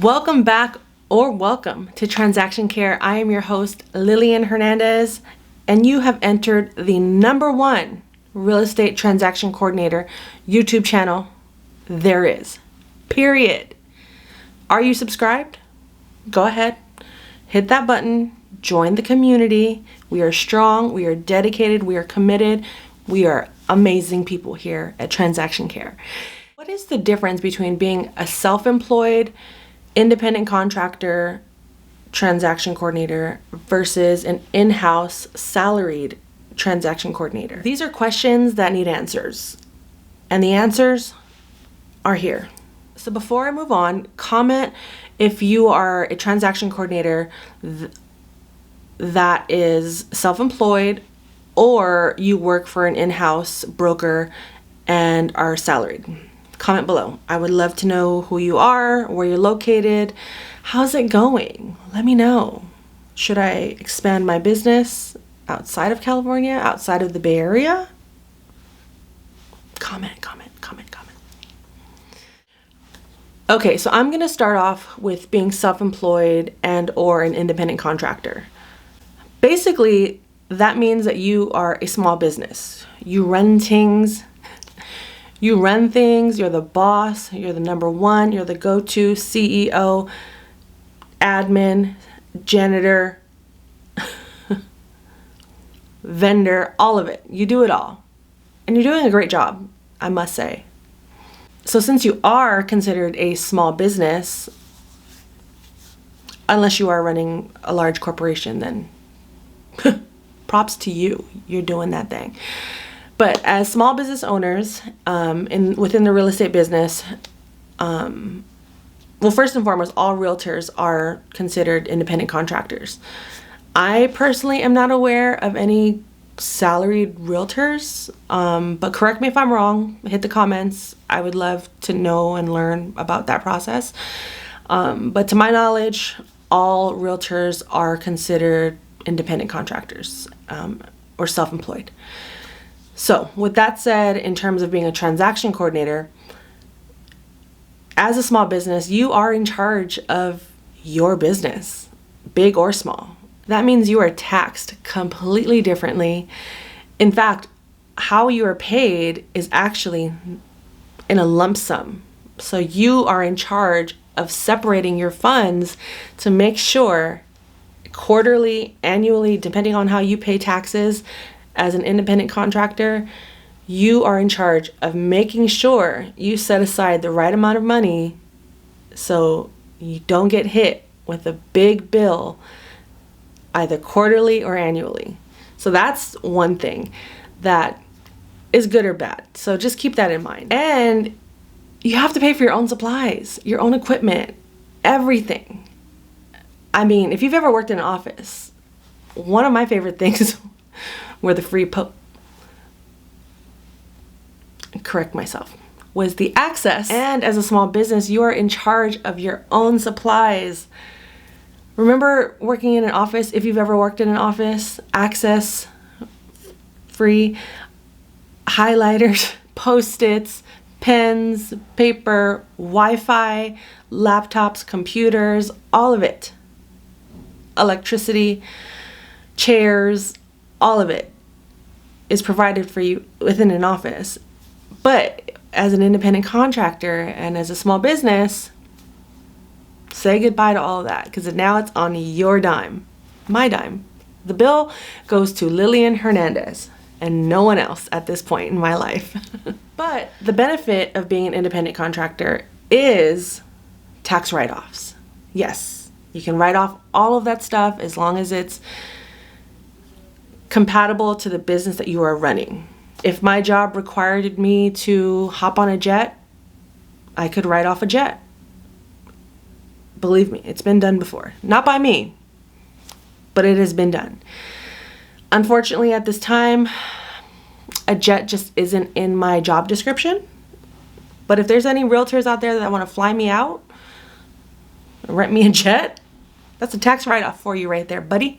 Welcome back or welcome to Transaction Care. I am your host, Lillian Hernandez, and you have entered the #1 real estate transaction coordinator YouTube channel there is. Period. Are you subscribed? Go ahead, hit that button, join the community. We are strong, we are dedicated, we are committed, we are amazing people here at Transaction Care. What is the difference between being a self-employed independent contractor transaction coordinator versus an in-house salaried transaction coordinator? These are questions that need answers, and the answers are here. So before I move on, comment if you are a transaction coordinator that is self-employed or you work for an in-house broker and are salaried. Comment below. I would love to know who you are, where you're located. How's it going? Let me know. Should I expand my business outside of California, outside of the Bay Area? Comment. Okay, so I'm gonna start off with being self-employed and or an independent contractor. Basically, that means that you are a small business. You run things, you're the boss, you're the #1, you're the go-to CEO, admin, janitor, vendor, all of it. You do it all. And you're doing a great job, I must say. So since you are considered a small business, unless you are running a large corporation, then props to you. You're doing that thing. But as small business owners within the real estate business, well, first and foremost, all realtors are considered independent contractors. I personally am not aware of any salaried realtors, but correct me if I'm wrong. Hit the comments. I would love to know and learn about that process. But to my knowledge, all realtors are considered independent contractors or self-employed. So with that said, in terms of being a transaction coordinator, as a small business, you are in charge of your business, big or small. That means you are taxed completely differently. In fact, how you are paid is actually in a lump sum. So you are in charge of separating your funds to make sure quarterly, annually, depending on how you pay taxes as an independent contractor, you are in charge of making sure you set aside the right amount of money so you don't get hit with a big bill either quarterly or annually. So that's one thing that is good or bad. So just keep that in mind. And you have to pay for your own supplies, your own equipment, everything. I mean, if you've ever worked in an office, one of my favorite things were the free was the access. And as a small business, you are in charge of your own supplies. Remember working in an office? If you've ever worked in an office, access, free, highlighters, Post-its, pens, paper, Wi-Fi, laptops, computers, all of it. Electricity, chairs, all of it is provided for you within an office. But as an independent contractor and as a small business, say goodbye to all of that because now it's on your dime, my dime. The bill goes to Lillian Hernandez and no one else at this point in my life. But the benefit of being an independent contractor is tax write-offs. Yes, you can write off all of that stuff as long as it's compatible to the business that you are running. If my job required me to hop on a jet, I could write off a jet. Believe me, it's been done before. Not by me, but it has been done. Unfortunately, at this time, a jet just isn't in my job description. But if there's any realtors out there that want to fly me out, rent me a jet, that's a tax write-off for you right there, buddy.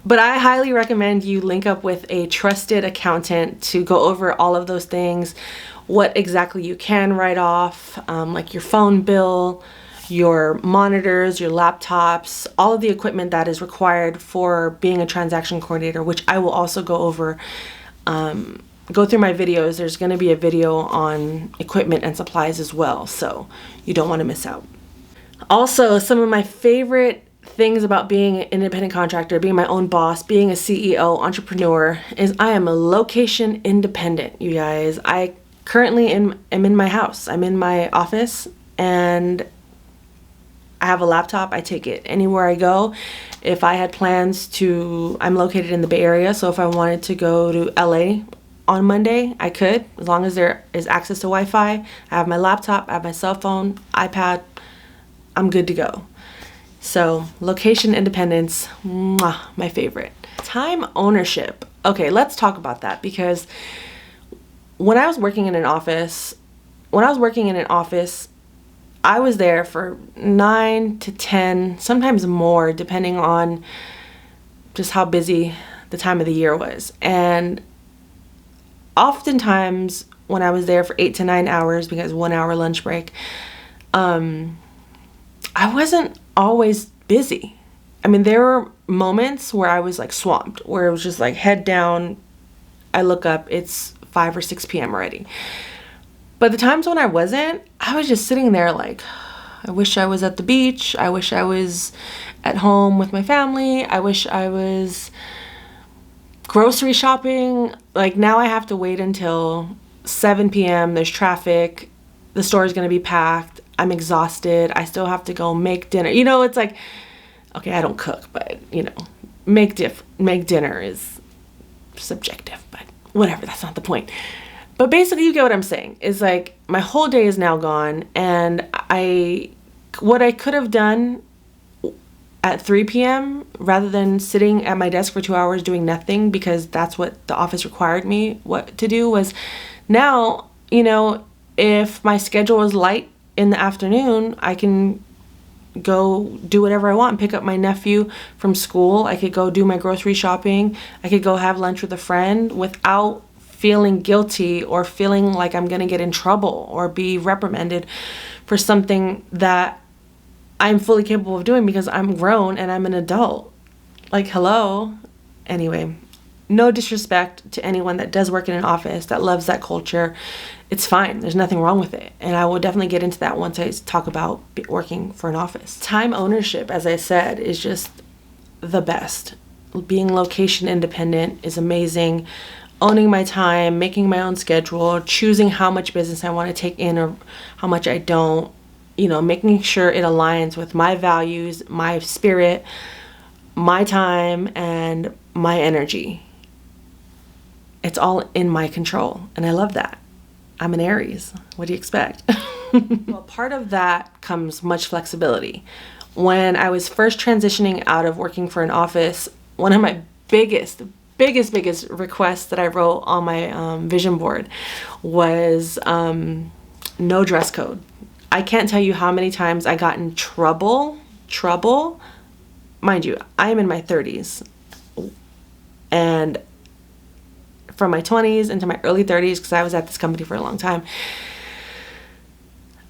But I highly recommend you link up with a trusted accountant to go over all of those things, what exactly you can write off, like your phone bill, your monitors, your laptops, all of the equipment that is required for being a transaction coordinator, which I will also go over, go through my videos. There's going to be a video on equipment and supplies as well, so you don't want to miss out. Also, some of my favorite things about being an independent contractor, being my own boss, being a CEO, entrepreneur, is I am a location independent, you guys. I currently am in my house. I'm in my office and I have a laptop. I take it anywhere I go. If I had plans to, I'm located in the Bay Area, so if I wanted to go to LA on Monday, I could, as long as there is access to Wi-Fi. I have my laptop, I have my cell phone, iPad, I'm good to go. So location independence, mwah, my favorite. Time ownership. Okay, let's talk about that, because when I was working in an office, I was there for 9 to 10, sometimes more, depending on just how busy the time of the year was. And oftentimes when I was there for 8 to 9 hours, because 1 hour lunch break, I wasn't always busy. I mean, there were moments where I was like swamped, where it was just like head down, I look up, it's 5 or 6 p.m. already. But the times when I wasn't, I was just sitting there like, I wish I was at the beach. I wish I was at home with my family. I wish I was grocery shopping. Like, now I have to wait until 7 p.m. There's traffic. The store is going to be packed. I'm exhausted. I still have to go make dinner. You know, it's like, okay, I don't cook, but, you know, make dinner is subjective, but whatever, that's not the point. But basically, you get what I'm saying. Is like, my whole day is now gone, and what I could have done at 3 p.m. rather than sitting at my desk for 2 hours doing nothing, because that's what the office required me to do, was now, you know, if my schedule is light in the afternoon, I can go do whatever I want, pick up my nephew from school. I could go do my grocery shopping. I could go have lunch with a friend without feeling guilty or feeling like I'm going to get in trouble or be reprimanded for something that I'm fully capable of doing, because I'm grown and I'm an adult. Like, hello. Anyway, no disrespect to anyone that does work in an office, that loves that culture. It's fine. There's nothing wrong with it. And I will definitely get into that once I talk about working for an office. Time ownership, as I said, is just the best. Being location independent is amazing. Owning my time, making my own schedule, choosing how much business I want to take in or how much I don't, you know, making sure it aligns with my values, my spirit, my time, and my energy. It's all in my control, and I love that. I'm an Aries. What do you expect? Well, part of that comes much flexibility. When I was first transitioning out of working for an office, one of my biggest requests that I wrote on my vision board was no dress code. I can't tell you how many times I got in trouble. Mind you, I am in my 30s. And from my 20s into my early 30s, because I was at this company for a long time,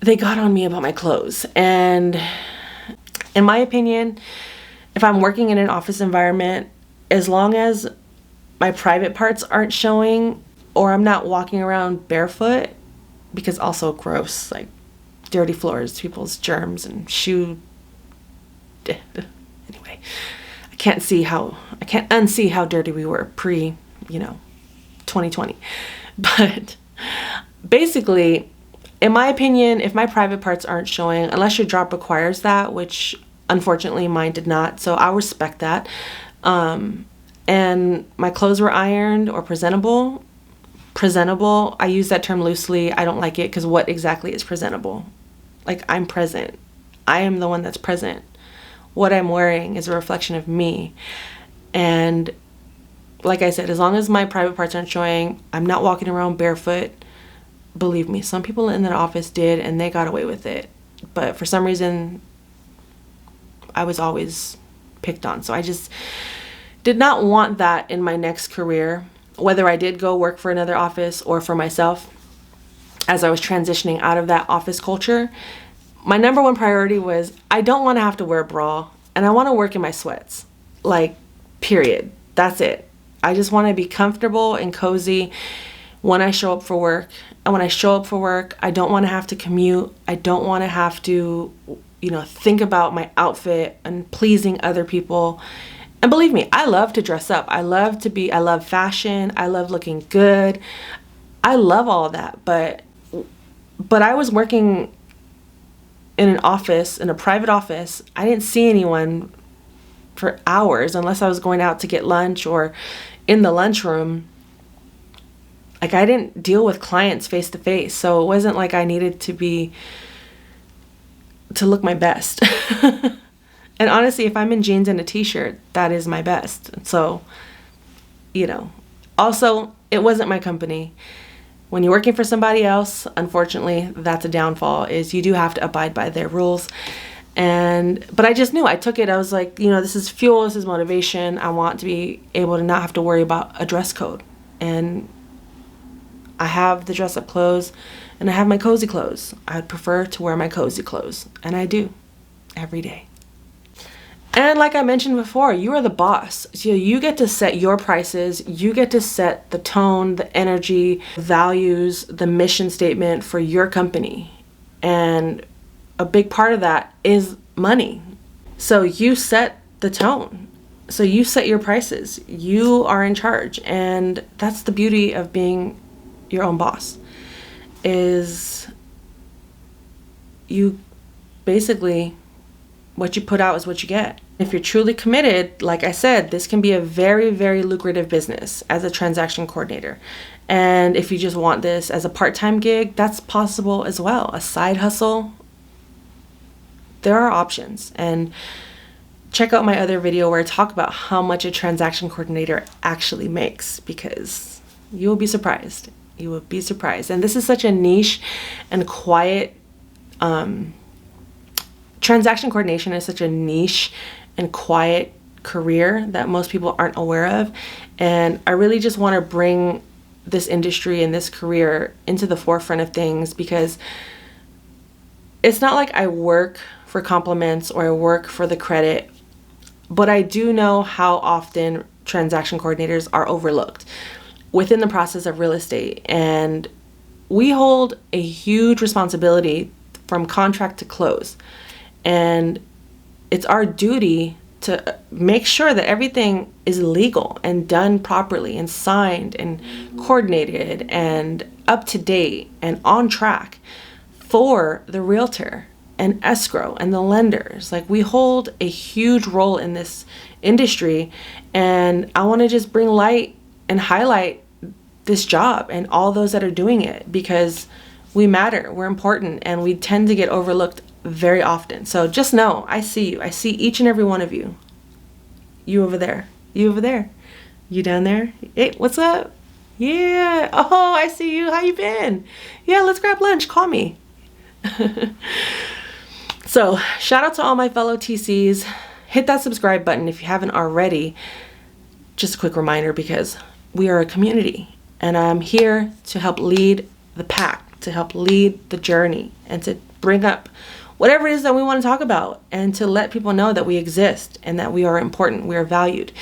they got on me about my clothes. And in my opinion, if I'm working in an office environment, as long as my private parts aren't showing, or I'm not walking around barefoot, because also gross, like dirty floors, people's germs and shoe. Anyway, I can't unsee how dirty we were pre, 2020. But basically, in my opinion, if my private parts aren't showing, unless your job requires that, which unfortunately mine did not, so I'll respect that, and my clothes were ironed or presentable, I use that term loosely. I don't like it, because what exactly is presentable? Like, I'm present. I am the one that's present. What I'm wearing is a reflection of me. And like I said, as long as my private parts aren't showing, I'm not walking around barefoot. Believe me, some people in that office did, and they got away with it. But for some reason, I was always picked on. So I just did not want that in my next career, whether I did go work for another office or for myself. as I was transitioning out of that office culture, my number one priority was I don't want to have to wear a bra and I want to work in my sweats. Like, period. That's it. I just want to be comfortable and cozy when I show up for work. And when I show up for work, I don't want to have to commute. I don't want to have to, think about my outfit and pleasing other people. And believe me, I love to dress up. I love fashion. I love looking good. I love all of that. But I was working in an office, in a private office. I didn't see anyone for hours unless I was going out to get lunch or in the lunchroom. Like, I didn't deal with clients face to face. So it wasn't like I needed to look my best. And honestly, if I'm in jeans and a t-shirt, that is my best. So, also, it wasn't my company. When you're working for somebody else, unfortunately, that's a downfall, is you do have to abide by their rules. But I just knew, I took it. I was like, this is fuel, this is motivation. I want to be able to not have to worry about a dress code. And I have the dress up clothes and I have my cozy clothes. I'd prefer to wear my cozy clothes, and I do every day. And like I mentioned before, you are the boss. So you get to set your prices. You get to set the tone, the energy, values, the mission statement for your company. And a big part of that is money. So you set the tone. So you set your prices. You are in charge. And that's the beauty of being your own boss, is you basically, what you put out is what you get. If you're truly committed, like I said, this can be a very, very lucrative business as a transaction coordinator. And if you just want this as a part-time gig, that's possible as well. A side hustle. There are options. And check out my other video where I talk about how much a transaction coordinator actually makes, because you will be surprised. You will be surprised. And this is such a niche and quiet, transaction coordination is such a niche and quiet career that most people aren't aware of. And I really just want to bring this industry and this career into the forefront of things, because it's not like I work for compliments or I work for the credit, but I do know how often transaction coordinators are overlooked within the process of real estate. And we hold a huge responsibility from contract to close. And it's our duty to make sure that everything is legal and done properly and signed and coordinated and up to date and on track for the realtor and escrow and the lenders. Like, we hold a huge role in this industry, and I want to just bring light and highlight this job and all those that are doing it, because we matter, we're important, and we tend to get overlooked very often. So just know, I see you. I see each and every one of you. You over there. You over there. You down there. Hey, what's up? Yeah. Oh, I see you. How you been? Yeah, let's grab lunch. Call me. So shout out to all my fellow TCs. Hit that subscribe button if you haven't already. Just a quick reminder, because we are a community, and I'm here to help lead the pack, to help lead the journey, and to bring up whatever it is that we want to talk about, and to let people know that we exist and that we are important, we are valued,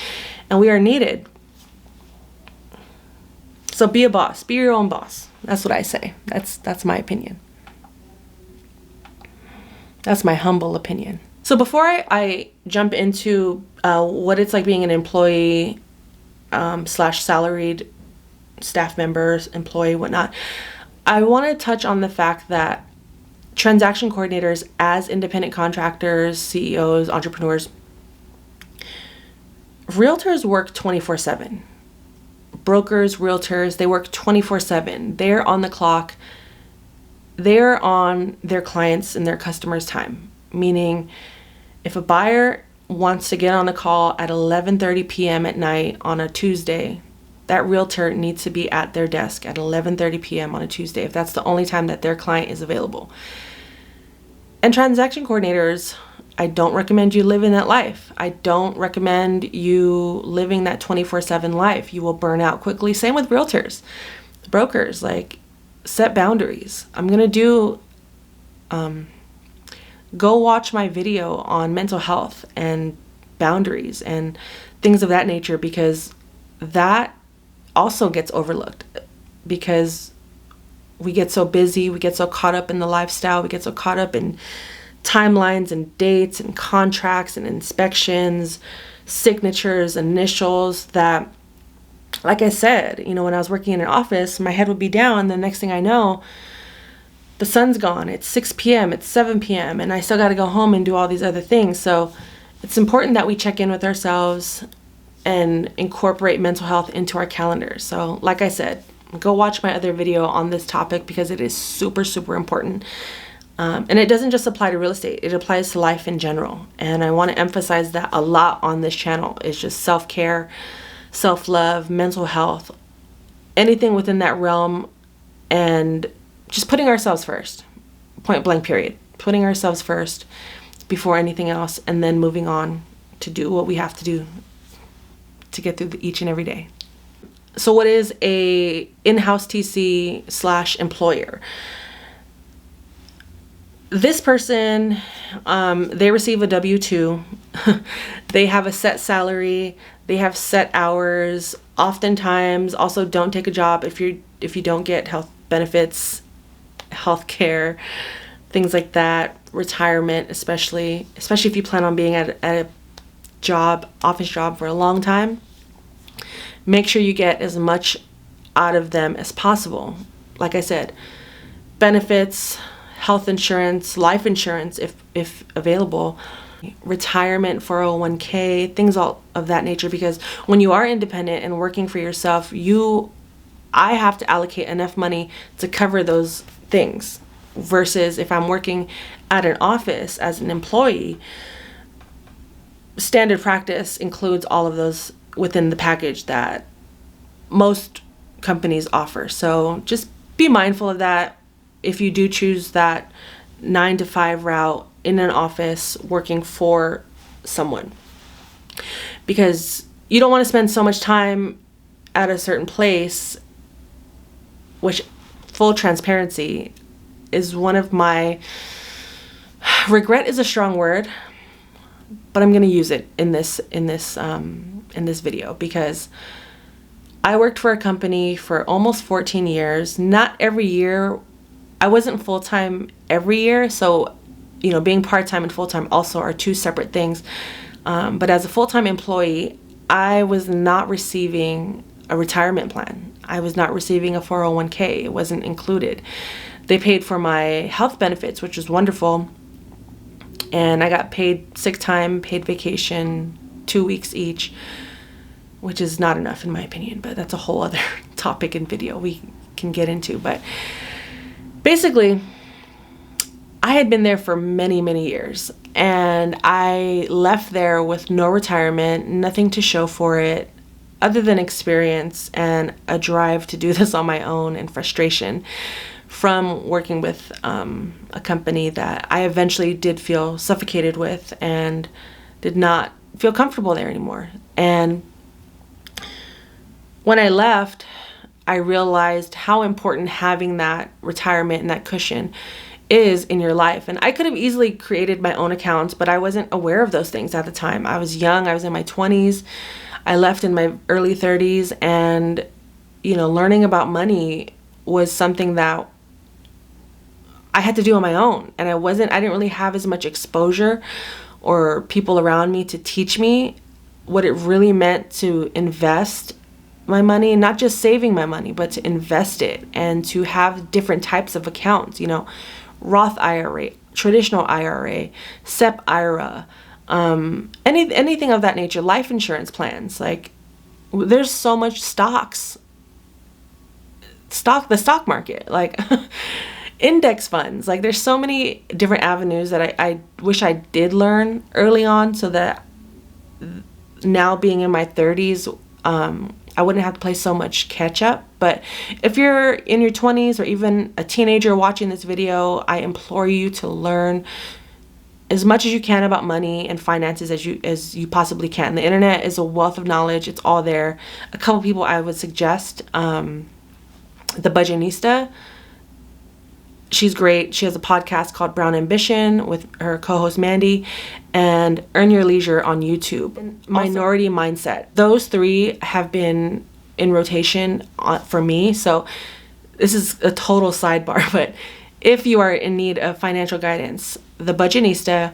and we are needed. So be a boss, be your own boss. That's what I say. That's my opinion. That's my humble opinion. So before I jump into what it's like being an employee slash salaried staff member, employee, whatnot, I want to touch on the fact that transaction coordinators, as independent contractors, CEOs, entrepreneurs, realtors work 24/7. Brokers, realtors, they work 24/7. They're on the clock. They're on their clients' and their customers' time. Meaning, if a buyer wants to get on a call at 11:30 p.m. at night on a Tuesday, that realtor needs to be at their desk at 11:30 p.m. on a Tuesday, if that's the only time that their client is available. And transaction coordinators, I don't recommend you living that life. I don't recommend you living that 24/7 life. You will burn out quickly. Same with realtors, brokers. Like, set boundaries. I'm going to do, go watch my video on mental health and boundaries and things of that nature, because that also gets overlooked, because we get so busy, we get so caught up in the lifestyle, we get so caught up in timelines and dates and contracts and inspections, signatures, initials, that, like I said, you know, when I was working in an office, my head would be down. The next thing I know, the sun's gone. It's 6 p.m., it's 7 p.m., and I still got to go home and do all these other things. So it's important that we check in with ourselves and incorporate mental health into our calendars. So like I said, go watch my other video on this topic, because it is super, super important. And it doesn't just apply to real estate, it applies to life in general. And I want to emphasize that a lot on this channel is just self-care, self-love, mental health, anything within that realm, and just putting ourselves first, point blank period. Putting ourselves first before anything else, and then moving on to do what we have to do to get through each and every day. So what is a in-house TC / employer? This person, they receive a W-2. They have a set salary. They have set hours. Oftentimes, also don't take a job if you don't get health benefits, health care, things like that. Retirement, especially if you plan on being at a job, office job, for a long time. Make sure you get as much out of them as possible. Like I said, benefits, health insurance, life insurance if available, retirement, 401k, things all of that nature. Because when you are independent and working for yourself, I have to allocate enough money to cover those things, versus if I'm working at an office as an employee, standard practice includes all of those within the package that most companies offer. So just be mindful of that if you do choose that 9 to 5 route in an office working for someone, because you don't want to spend so much time at a certain place, which, full transparency, is one of my, regret is a strong word, but I'm going to use it in this video, because I worked for a company for almost 14 years. Not every year. I wasn't full-time every year, so, you know, being part-time and full-time also are two separate things. But as a full-time employee, I was not receiving a retirement plan. I was not receiving a 401k. It wasn't included. They paid for my health benefits, which was wonderful. And I got paid sick time, paid vacation, 2 weeks each, which is not enough in my opinion, but that's a whole other topic and video we can get into. But basically, I had been there for many, many years, and I left there with no retirement, nothing to show for it other than experience and a drive to do this on my own, and frustration from working with a company that I eventually did feel suffocated with and did not feel comfortable there anymore. And when I left, I realized how important having that retirement and that cushion is in your life. And I could have easily created my own accounts, but I wasn't aware of those things at the time. I was young. I was in my 20s. I left in my early 30s, and, you know, learning about money was something that I had to do on my own. And I didn't really have as much exposure or people around me to teach me what it really meant to invest my money, not just saving my money, but to invest it, and to have different types of accounts, you know, Roth IRA, traditional IRA, SEP IRA, anything of that nature, life insurance plans. Like, there's so much the stock market, like index funds. Like, there's so many different avenues that I wish I did learn early on, so that now being in my 30s, I wouldn't have to play so much catch up. But if you're in your 20s or even a teenager watching this video, I implore you to learn as much as you can about money and finances as you possibly can. The internet is a wealth of knowledge. It's all there. A couple people I would suggest, The Budgetnista. She's great. She has a podcast called Brown Ambition with her co-host Mandy, and Earn Your Leisure on YouTube. And Minority Mindset. Those three have been in rotation for me. So this is a total sidebar, but if you are in need of financial guidance, The Budgetnista,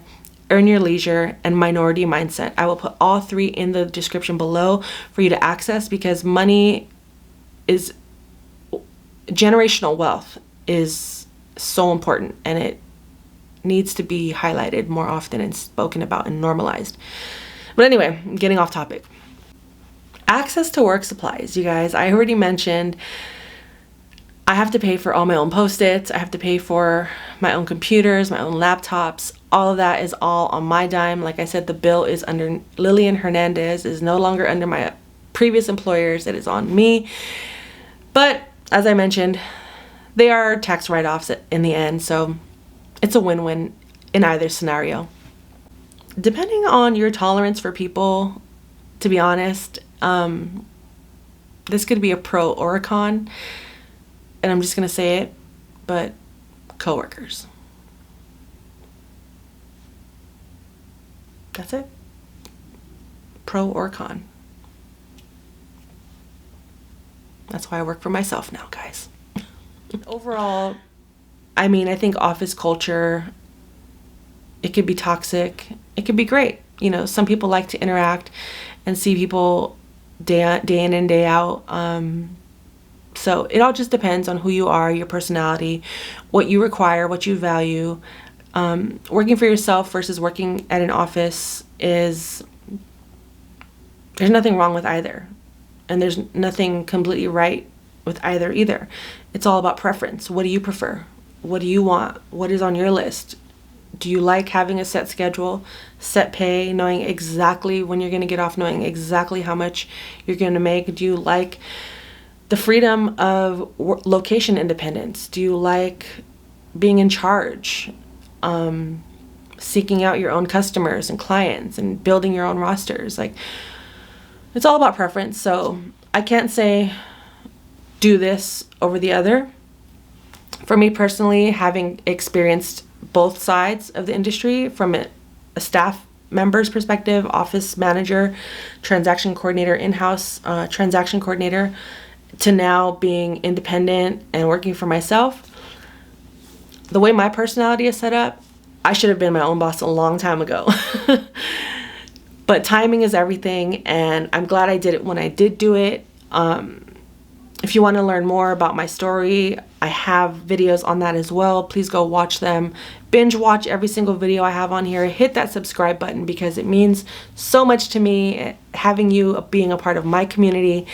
Earn Your Leisure, and Minority Mindset, I will put all three in the description below for you to access, because money is generational wealth is so important, and it needs to be highlighted more often and spoken about and normalized. But anyway, I'm getting off topic. Access to work supplies, you guys. I already mentioned I have to pay for all my own Post-its. I have to pay for my own computers, my own laptops. All of that is all on my dime. Like I said, the bill is under Lillian Hernandez. It is no longer under my previous employers. It is on me. But as I mentioned, they are tax write-offs in the end, so it's a win-win in either scenario. Depending on your tolerance for people, to be honest, this could be a pro or a con, and I'm just gonna say it, but coworkers. That's it. Pro or con. That's why I work for myself now, guys. Overall, I mean, I think office culture, it could be toxic. It could be great. You know, some people like to interact and see people day in and day out. So it all just depends on who you are, your personality, what you require, what you value. Working for yourself versus working at an office there's nothing wrong with either. And there's nothing completely right with either. It's all about preference. What do you prefer? What do you want? What is on your list? Do you like having a set schedule, set pay, knowing exactly when you're going to get off, knowing exactly how much you're going to make? Do you like the freedom of location independence? Do you like being in charge? Seeking out your own customers and clients and building your own rosters? Like, it's all about preference. So I can't say do this over the other. For me personally, having experienced both sides of the industry, from a staff member's perspective, office manager, transaction coordinator, in-house transaction coordinator, to now being independent and working for myself, the way my personality is set up, I should have been my own boss a long time ago. But timing is everything, and I'm glad I did it when I did do it. If you want to learn more about my story, I have videos on that as well. Please go watch them. Binge watch every single video I have on here. Hit that subscribe button, because it means so much to me, having you being a part of my community.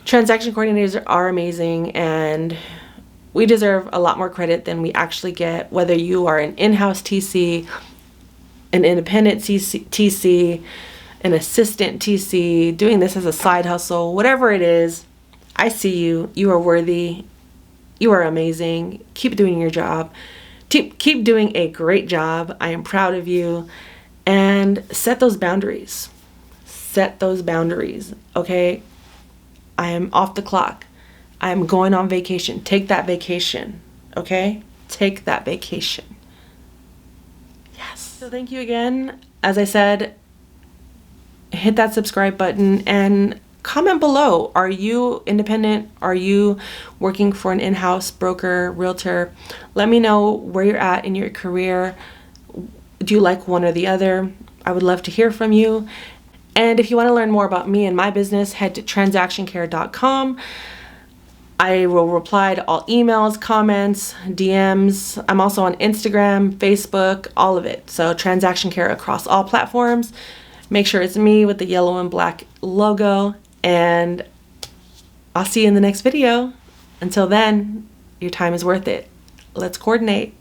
Transaction coordinators are amazing, and we deserve a lot more credit than we actually get, whether you are an in-house TC, an independent TC, an assistant TC, doing this as a side hustle, whatever it is. I see you. You are worthy. You are amazing. Keep doing your job. Keep doing a great job. I am proud of you. And set those boundaries. Set those boundaries, okay? I am off the clock. I am going on vacation. Take that vacation, okay? Take that vacation. Yes. So thank you again. As I said, hit that subscribe button and comment below. Are you independent? Are you working for an in-house broker, realtor? Let me know where you're at in your career. Do you like one or the other? I would love to hear from you. And if you want to learn more about me and my business, head to transactioncare.com. I will reply to all emails, comments, DMs. I'm also on Instagram, Facebook, all of it. So Transaction Care across all platforms. Make sure it's me with the yellow and black logo. And I'll see you in the next video. Until then, your time is worth it. Let's coordinate.